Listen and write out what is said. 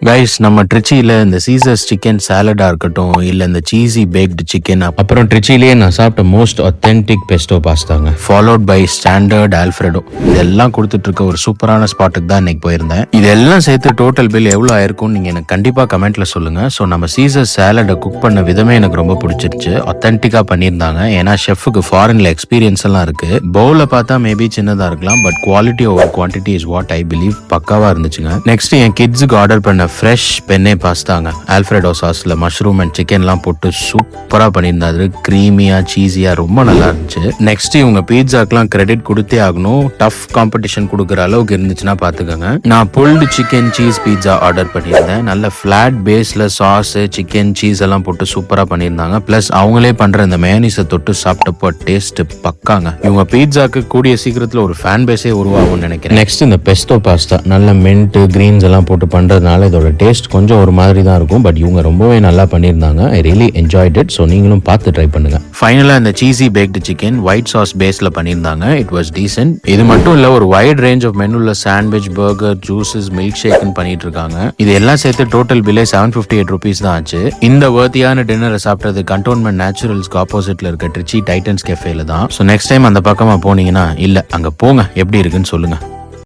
Guys, நம்ம ட்ரிச்சியில் இந்த scissors chicken சாலடா இருக்கட்டும், இல்லை இந்த சீஸி பேக்டு சிக்கன், அப்புறம் ட்ரிச்சிலேயே நான் சாப்பிட்ட மோஸ்ட் ஒத்தென்டிக் பெஸ்டோ பாஸ்தாங்க, ஃபாலோட் பை ஸ்டாண்டர்ட் ஆல்ஃப்ரெடோ, இதெல்லாம் கொடுத்துட்டு இருக்க ஒரு சூப்பரான ஸ்பாட்டுக்கு தான் இன்னைக்கு போயிருந்தேன். இதெல்லாம் சேர்த்து டோட்டல் பில் எவ்வளோ ஆயிருக்கும்னு நீங்க எனக்கு கண்டிப்பா கமெண்ட்ல சொல்லுங்க. ஸோ நம்ம சீசர் சாலடை குக் பண்ண விதமே எனக்கு ரொம்ப பிடிச்சிருச்சு. ஒத்தென்டிக்கா பண்ணியிருந்தாங்க. ஏன்னா ஷெஃபுக்கு ஃபாரின்ல எக்ஸ்பீரியன்ஸ் எல்லாம் இருக்கு. பவுல பார்த்தா மேபி சின்னதா இருக்கலாம், but quality over quantity is what I believe. பக்காவா இருந்துச்சுங்க. நெக்ஸ்ட் என் கிட்ஸுக்கு ஆர்டர் பண்ண fresh penne பாஸ்தாங்க, Alfredo சாஸ்ல mushroom and சிக்கன்லாம் போட்டு சூப்பரா பண்ணியிருந்தாரு. கிரீமியா சீஸியா ரொம்ப நல்லா இருந்துச்சு. நெக்ஸ்ட் இவங்க பீட்சாக்கெல்லாம் கிரெடிட் கொடுத்தே ஆகணும். டஃப் காம்படிஷன் கொடுக்குற அளவுக்கு இருந்துச்சுன்னா பாத்துக்கோங்க. நான் pulled chicken cheese pizza order பண்ணியிருந்தேன். நல்ல ஃபிளாட் பேஸ்ல சாஸ் சிக்கன் சீஸ் எல்லாம் போட்டு சூப்பரா பண்ணியிருந்தாங்க. பிளஸ் அவங்களே பண்ற இந்த மேனிஸை தொட்டு சாப்பிட்டப்போ டேஸ்ட் பக்காங்க. இவங்க பீட்சாக்கு கூடிய சீக்கிரத்துல ஒரு ஃபேன் பேஸே உருவாகும்னு நினைக்கிறேன். நெக்ஸ்ட் இந்த பெஸ்டோ பாஸ்தா நல்ல மின்ட் கிரீன்ஸ் எல்லாம் போட்டு பண்றதுனால இதோட டேஸ்ட் கொஞ்சம் ஒரு மாதிரி தான் இருக்கும். பட் இவங்க ரொம்பவே நல்லா பண்ணியிருந்தாங்க. I really enjoyed it. So நீங்களும் பார்த்து ட்ரை பண்ணுங்க. ஃபைனலா இந்த cheesy baked chicken white sauce பேஸ்ல பண்ணியிருந்தாங்க. It was decent. இது மட்டும் இல்ல, ஒரு வைட் ரேஞ்ச் ஆஃப் மெனுல சாண்ட்விச், பர்கர், ஜூசஸ், மில்க் ஷேக்னு பண்ணிட்டு இருக்காங்க. இது எல்லாம் சேர்த்து டோட்டல் பில்லே 758 rupees தான் ஆச்சு. இந்த வர்த்தியான டின்னரை சாப்பிட்டது கண்டோன்மெண்ட் நேச்சுரல்ஸ்க்கு ஆப்போசிட்ல இருக்க ட்ரிச்சி டைட்டன்ஸ் கெஃபேல தான். ஸோ நெக்ஸ்ட் டைம் அந்த பக்கமா போனீங்கன்னா இல்ல அங்க போங்க, எப்படி இருக்குன்னு சொல்லுங்க.